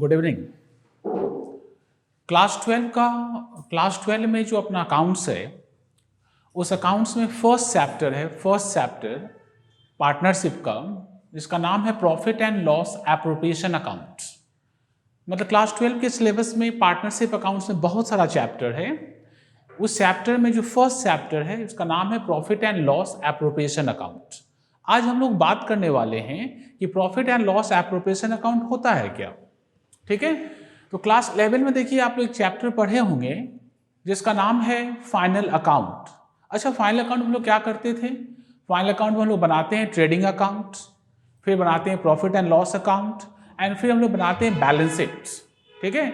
Good evening. Class 12 में जो अपना अकाउंट्स है, उस अकाउंट्स में फर्स्ट चैप्टर पार्टनरशिप का, जिसका नाम है profit and loss appropriation account. मतलब क्लास 12 के सिलेबस में पार्टनरशिप अकाउंट्स में बहुत सारा चैप्टर है। उस चैप्टर में जो फर्स्ट चैप्टर है उसका नाम है profit and loss appropriation account. आज हम लोग बात करने वाले हैं कि profit and loss appropriation account होता है क्या। ठीक है, तो क्लास 11 में देखिए आप लोग एक चैप्टर पढ़े होंगे जिसका नाम है फाइनल अकाउंट। अच्छा, फाइनल अकाउंट हम लोग क्या करते थे? फाइनल अकाउंट में हम लोग बनाते हैं ट्रेडिंग अकाउंट, फिर बनाते हैं profit and loss account, and फिर हम लोग बनाते हैं बैलेंस शीट्स। ठीक है,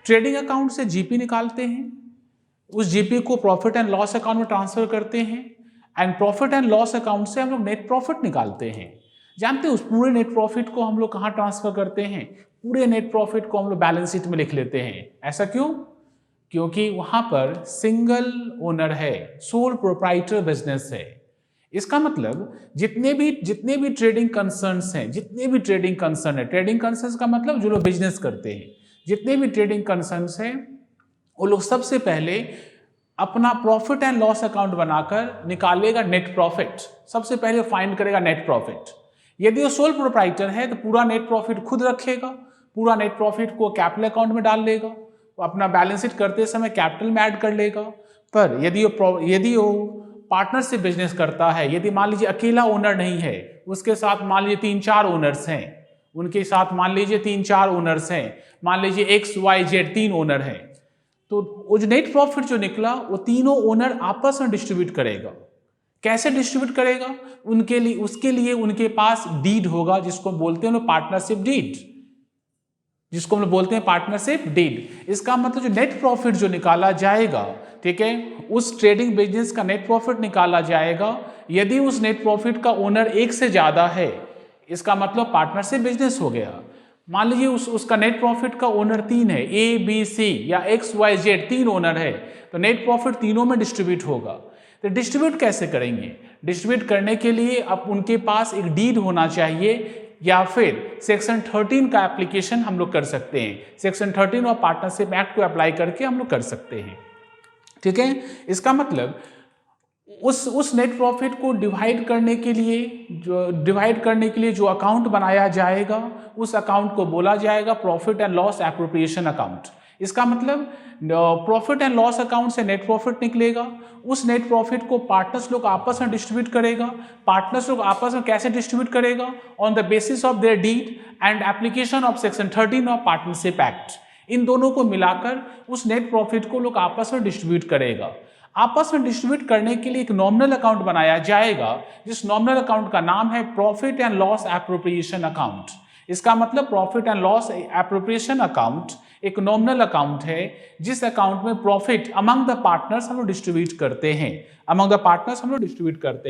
ट्रेडिंग अकाउंट से जीपी निकालते हैं, उस जीपी को प्रॉफिट एंड लॉस अकाउंट में ट्रांसफर करते हैं, and profit and loss account से हम लोग नेट प्रॉफिट निकालते हैं। जानते हैं उस पूरे नेट प्रॉफिट को हम लोग कहाँ ट्रांसफर करते हैं? पूरे नेट प्रॉफिट को हम लोग बैलेंस शीट में लिख लेते हैं। ऐसा क्यों? क्योंकि वहां पर सिंगल ओनर है, सोल प्रोप्राइटर बिजनेस है। इसका मतलब जितने भी ट्रेडिंग कंसर्न्स हैं, ट्रेडिंग कंसर्न्स का मतलब जो लोग बिजनेस करते हैं, जितने भी ट्रेडिंग कंसर्न्स हैं वो लोग सबसे पहले अपना प्रॉफिट एंड लॉस अकाउंट बनाकर निकालेगा नेट प्रॉफिट। सबसे पहले फाइंड करेगा नेट प्रॉफिट। यदि वो सोल प्रोप्राइटर है तो पूरा नेट प्रॉफिट खुद रखेगा, पूरा नेट प्रॉफिट को कैपिटल अकाउंट में डाल लेगा, वो अपना बैलेंस शीट करते समय कैपिटल में ऐड कर लेगा। पर यदि वो पार्टनरशिप बिजनेस करता है, यदि मान लीजिए अकेला ओनर नहीं है, उसके साथ मान लीजिए 3-4 ओनर्स हैं, मान लीजिए XYZ 3 ओनर हैं, तो वो जो नेट प्रॉफिट जो निकला वो तीनों ओनर आपस में डिस्ट्रीब्यूट करेगा। कैसे डिस्ट्रीब्यूट करेगा? उसके लिए उनके पास डीड होगा, जिसको बोलते हैं पार्टनरशिप डीड। इसका मतलब जो नेट प्रॉफिट जो निकाला जाएगा, ठीक है, उस ट्रेडिंग बिजनेस का नेट प्रॉफिट निकाला जाएगा। यदि उस नेट प्रॉफिट का ओनर एक से ज्यादा है, इसका मतलब पार्टनरशिप बिजनेस हो गया। मान लीजिए उसका नेट प्रॉफिट का ओनर 3 है, ABC या XYZ 3 ओनर है, तो नेट प्रॉफिट तीनों में डिस्ट्रीब्यूट होगा। तो डिस्ट्रीब्यूट कैसे करेंगे? डिस्ट्रीब्यूट करने के लिए अब उनके पास एक डीड होना चाहिए, या फिर सेक्शन 13 का एप्लीकेशन हम लोग कर सकते हैं। सेक्शन 13 और पार्टनरशिप एक्ट को अप्लाई करके हम लोग कर सकते हैं। ठीक है, इसका मतलब उस नेट प्रॉफिट को डिवाइड करने के लिए जो अकाउंट बनाया जाएगा, उस अकाउंट को बोला जाएगा profit and loss appropriation account. इसका मतलब प्रॉफिट एंड लॉस अकाउंट से नेट प्रॉफिट निकलेगा, उस नेट प्रॉफिट को पार्टनर्स लोग आपस में डिस्ट्रीब्यूट करेगा। पार्टनर्स लोग आपस में कैसे डिस्ट्रीब्यूट करेगा? On the basis of their deed and application of section 13 of partnership act. इन दोनों को मिलाकर उस नेट प्रॉफिट को लोग आपस में डिस्ट्रीब्यूट करेगा। आपस में डिस्ट्रीब्यूट करने के लिए एक नॉमिनल अकाउंट बनाया जाएगा, जिस नॉमिनल अकाउंट का नाम है profit and loss appropriation account. इसका मतलब profit and loss appropriation account एक नॉमिनल अकाउंट है, जिस अकाउंट में प्रॉफिट अमंग द पार्टनर्स हम लोग डिस्ट्रीब्यूट करते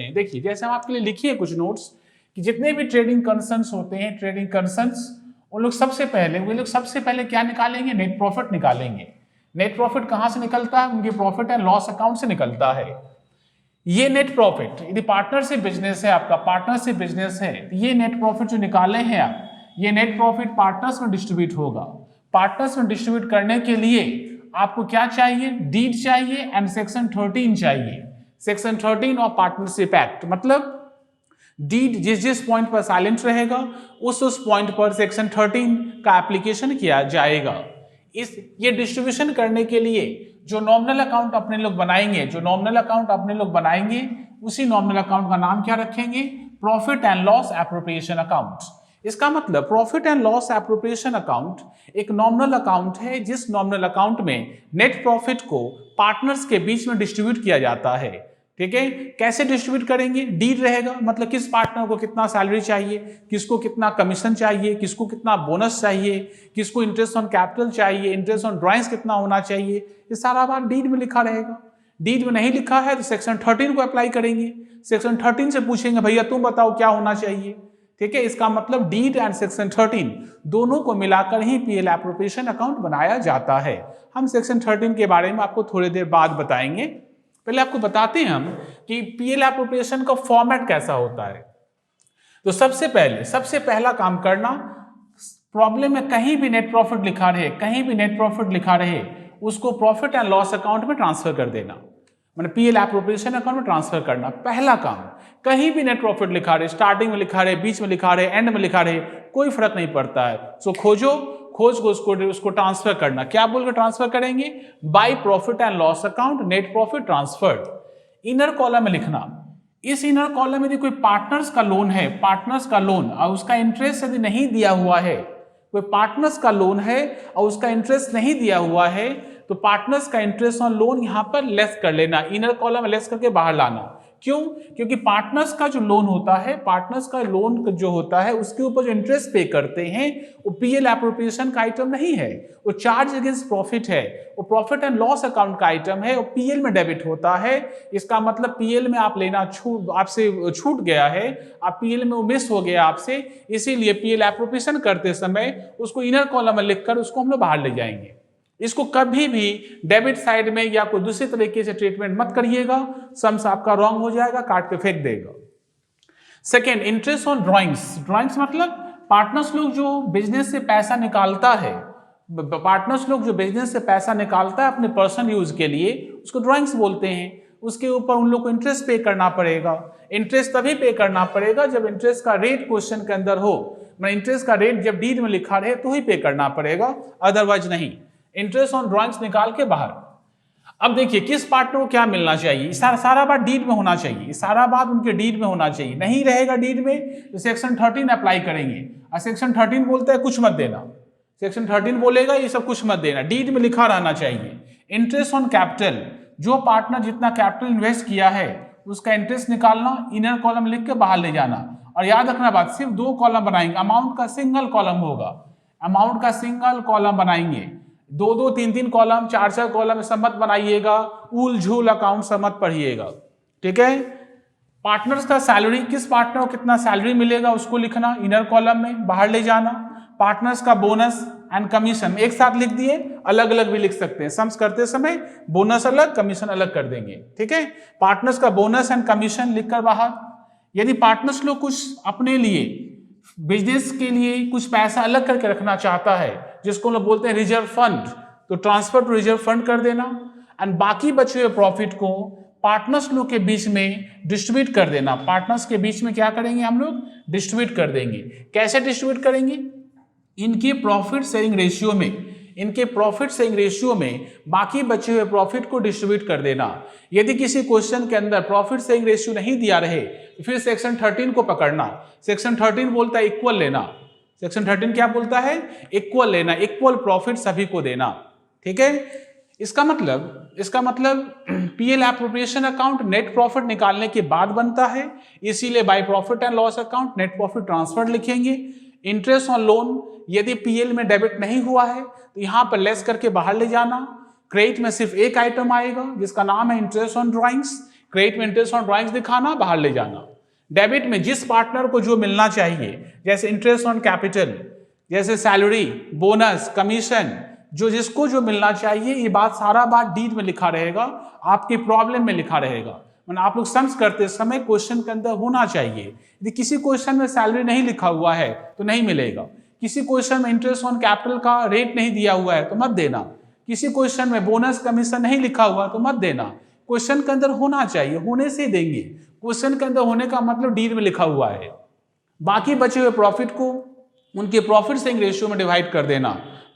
हैं। देखिए, जैसे हम आपके लिए लिखिए कुछ नोट्स कि जितने भी ट्रेडिंग कंसर्न्स होते हैं, वो लोग सबसे पहले क्या निकालेंगे? नेट प्रॉफिट निकालेंगे। नेट प्रॉफिट कहां से निकलता है? उनके प्रॉफिट एंड लॉस अकाउंट से निकलता है। ये नेट प्रॉफिट, यदि पार्टनरशिप बिजनेस है, ये नेट प्रॉफिट जो निकाले हैं आप, ये नेट प्रॉफिट पार्टनर्स में डिस्ट्रीब्यूट होगा। पार्टनर्स में डिस्ट्रीब्यूट करने के लिए आपको क्या चाहिए? डीड चाहिए एंड सेक्शन 13 चाहिए। सेक्शन 13 ऑफ पार्टनरशिप एक्ट, मतलब डीड जिस पॉइंट पर साइलेंट रहेगा, उस पॉइंट पर सेक्शन 13 का एप्लीकेशन किया जाएगा। ये डिस्ट्रीब्यूशन करने के लिए जो नॉमिनल अकाउंट अपने लोग बनाएंगे, उसी नॉमिनल अकाउंट का नाम क्या रखेंगे? Profit and loss appropriation account. इसका मतलब profit and loss appropriation account एक नॉमिनल अकाउंट है, जिस नॉमिनल अकाउंट में नेट प्रॉफिट को पार्टनर्स के बीच में डिस्ट्रीब्यूट किया जाता है। ठीक है, कैसे डिस्ट्रीब्यूट करेंगे? डीड रहेगा, मतलब किस पार्टनर को कितना सैलरी चाहिए, किसको कितना कमीशन चाहिए, किसको कितना बोनस चाहिए, किसको इंटरेस्ट ऑन कैपिटल चाहिए, इंटरेस्ट ऑन ड्राइंग्स कितना होना चाहिए, ये सारा बात डीड में लिखा रहेगा। डीड में नहीं लिखा है तो सेक्शन 13 को अप्लाई करेंगे। सेक्शन 13 से पूछेंगे भैया तुम बताओ क्या होना चाहिए। ठीक है, इसका मतलब डीड एंड सेक्शन 13 दोनों को मिलाकर ही पीएल एप्रोप्रिएशन अकाउंट बनाया जाता है। हम सेक्शन 13 के बारे में आपको थोड़ी देर बाद बताएंगे। पहले आपको बताते हैं हम कि पीएल एप्रोप्रिएशन का फॉर्मेट कैसा होता है। तो सबसे पहला काम करना, प्रॉब्लम में कहीं भी नेट प्रॉफिट लिखा रहे, कहीं भी नेट प्रॉफिट लिखा रहे, उसको प्रॉफिट एंड लॉस अकाउंट में ट्रांसफर कर देना, मतलब पीएल एप्रोप्रिएशन अकाउंट में ट्रांसफर करना। पहला काम, कहीं भी नेट प्रॉफिट लिखा रहे, स्टार्टिंग में लिखा रहे, बीच में लिखा रहे, एंड में लिखा रहे, कोई फर्क नहीं पड़ता है। सो खोज को उसको ट्रांसफर करना। क्या बोलकर ट्रांसफर करेंगे? By profit and loss account net profit transferred. Inner column में लिखना, इस इनर कॉलम में यदि कोई पार्टनर्स का लोन है, पार्टनर्स का लोन और उसका इंटरेस्ट यदि नहीं दिया हुआ है, कोई पार्टनर्स का लोन है और उसका इंटरेस्ट नहीं दिया हुआ है, तो पार्टनर्स का इंटरेस्ट ऑन लोन यहां पर लेस कर लेना, इनर कॉलम लेस करके बाहर लाना। क्यों? क्योंकि पार्टनर्स का जो लोन होता है, पार्टनर्स का लोन जो होता है उसके ऊपर जो इंटरेस्ट पे करते हैं वो पीएल एप्रोप्रिएशन का आइटम नहीं है, वो चार्ज अगेंस्ट प्रॉफिट है, वो प्रॉफिट एंड लॉस अकाउंट का आइटम है, वो पीएल में डेबिट होता है। इसका मतलब पीएल में आप लेना आपसे छूट गया है, आप पीएल में वो मिस हो गया आपसे, इसीलिए पीएल एप्रोप्रिएशन करते समय उसको इनर कॉलम में लिखकर उसको हम लोग बाहर ले जाएंगे। इसको कभी भी डेबिट साइड में या कोई दूसरे तरीके से ट्रीटमेंट मत करिएगा, सम्स आपका रॉन्ग हो जाएगा, काट के फेंक देगा। Second, interest on drawings. Drawings मतलब पार्टनर्स लोग जो बिजनेस से पैसा निकालता है, पार्टनर्स लोग जो बिजनेस से पैसा निकालता है अपने पर्सनल यूज के लिए, उसको ड्रॉइंग्स बोलते हैं। उसके ऊपर उन लोग को इंटरेस्ट पे करना पड़ेगा। इंटरेस्ट तभी पे करना पड़ेगा जब इंटरेस्ट का रेट क्वेश्चन के अंदर हो, मतलब इंटरेस्ट का रेट जब डीड में लिखा रहे तो ही पे करना पड़ेगा, अदरवाइज नहीं। इंटरेस्ट ऑन ड्रॉइंग्स निकाल के बाहर। अब देखिए किस पार्टनर को क्या मिलना चाहिए, सारा बात डीड में होना चाहिए, सारा बात उनके डीड में होना चाहिए। नहीं रहेगा डीड में तो सेक्शन 13 अप्लाई करेंगे, और सेक्शन 13 बोलता है कुछ मत देना, सेक्शन 13 बोलेगा ये सब कुछ मत देना, डीड में लिखा रहना चाहिए। इंटरेस्ट ऑन कैपिटल, जो पार्टनर जितना कैपिटल इन्वेस्ट किया है उसका इंटरेस्ट निकालना, इनर कॉलम लिख के बाहर ले जाना। और याद रखना बात, सिर्फ 2 कॉलम बनाएंगे, अमाउंट का सिंगल कॉलम होगा, अमाउंट का सिंगल कॉलम बनाएंगे। 2-2, 3-3 कॉलम, 4-4 कॉलम सब मत बनाइएगा, उल झूल अकाउंट सब मत पढ़िएगा, ठीक है। पार्टनर्स का सैलरी, किस पार्टनर को कितना सैलरी मिलेगा उसको लिखना, इनर कॉलम में बाहर ले जाना। पार्टनर्स का बोनस एंड कमीशन एक साथ लिख दिए, अलग अलग भी लिख सकते हैं, सम्स करते समय बोनस अलग कमीशन अलग कर देंगे, ठीक है। पार्टनर्स का बोनस एंड कमीशन लिखकर बाहर। यदि पार्टनर्स लोग कुछ अपने लिए बिजनेस के लिए कुछ पैसा अलग करके रखना चाहता है, जिसको लोग बोलते हैं रिजर्व फंड, तो ट्रांसफर टू रिजर्व फंड कर देना। एंड बाकी बचे हुए प्रॉफिट को पार्टनर्स लोग के बीच में डिस्ट्रीब्यूट कर देना। पार्टनर्स के बीच में क्या करेंगे हम लोग? डिस्ट्रीब्यूट कर देंगे। कैसे डिस्ट्रीब्यूट करेंगे? इनके प्रॉफिट शेयरिंग रेशियो में, इनके प्रॉफिट शेयरिंग रेशियो में बाकी बचे हुए प्रॉफिट को डिस्ट्रीब्यूट कर देना। यदि किसी क्वेश्चन के अंदर प्रॉफिट शेयरिंग रेशियो नहीं दिया रहे तो फिर सेक्शन 13 को पकड़ना। सेक्शन 13 बोलता है इक्वल लेना। सेक्शन 13 क्या बोलता है? इक्वल लेना, इक्वल प्रॉफिट सभी को देना, ठीक है। इसका मतलब PL appropriation account net profit निकालने के बाद बनता है, इसीलिए by profit and loss account net profit transfer लिखेंगे। इंटरेस्ट ऑन लोन यदि पीएल में डेबिट नहीं हुआ है तो यहां पर लेस करके बाहर ले जाना। क्रेडिट में सिर्फ एक आइटम आएगा जिसका नाम है इंटरेस्ट ऑन ड्राइंग्स। क्रेडिट में इंटरेस्ट ऑन ड्राइंग्स दिखाना, बाहर ले जाना। डेबिट में जिस पार्टनर को जो मिलना चाहिए, जैसे इंटरेस्ट ऑन कैपिटल, जैसे सैलरी, बोनस, कमीशन, जो जिसको जो मिलना चाहिए, ये बात सारा बात डीड में लिखा रहेगा, आपकी प्रॉब्लम में लिखा रहेगा। मतलब आप लोग सम्स करते समय क्वेश्चन के अंदर होना चाहिए। यदि किसी क्वेश्चन में सैलरी नहीं लिखा हुआ है तो नहीं मिलेगा। किसी क्वेश्चन में इंटरेस्ट ऑन कैपिटल का रेट नहीं दिया हुआ है तो मत देना। किसी क्वेश्चन में बोनस कमीशन नहीं लिखा हुआ तो मत देना। क्वेश्चन के अंदर होना चाहिए, होने से देंगे। क्वेश्चन के अंदर होने का मतलब डीड में लिखा हुआ है। बाकी बचे हुए प्रॉफिट को उनके प्रॉफिट शेयरिंग रेशियो में डिवाइड कर देना,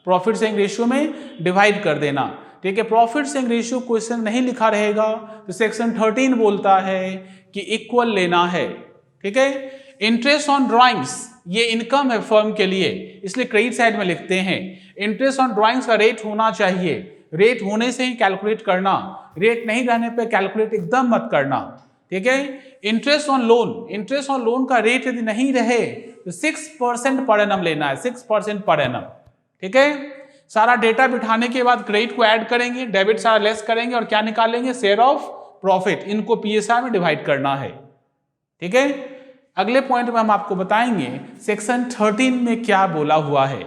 प्रॉफिट शेयरिंग रेशियो में डिवाइड कर देना, ठीक है। प्रॉफिट शेयरिंग रेशियो क्वेश्चन नहीं लिखा रहेगा तो सेक्शन 13 बोलता है कि इक्वल लेना है, ठीक है। इंटरेस्ट ऑन ड्राइंग्स ये इनकम है फर्म के लिए, इसलिए क्रेडिट साइड में लिखते हैं। इंटरेस्ट ऑन ड्राइंग्स का रेट होना चाहिए, रेट होने से ही कैलकुलेट करना, रेट नहीं रहने पे कैलकुलेट एकदम मत करना, ठीक है। Interest on loan, interest on loan का रेट यदि नहीं रहे तो 6% पर एनम लेना है, 6% पर एनम, ठीक है। सारा डेटा बिठाने के बाद क्रेडिट को ऐड करेंगे, डेबिट सारा लेस करेंगे और क्या निकालेंगे? Share of profit. इनको पीएसआर में डिवाइड करना है, ठीक है। अगले पॉइंट में हम आपको बताएंगे सेक्शन 13 में क्या बोला हुआ है।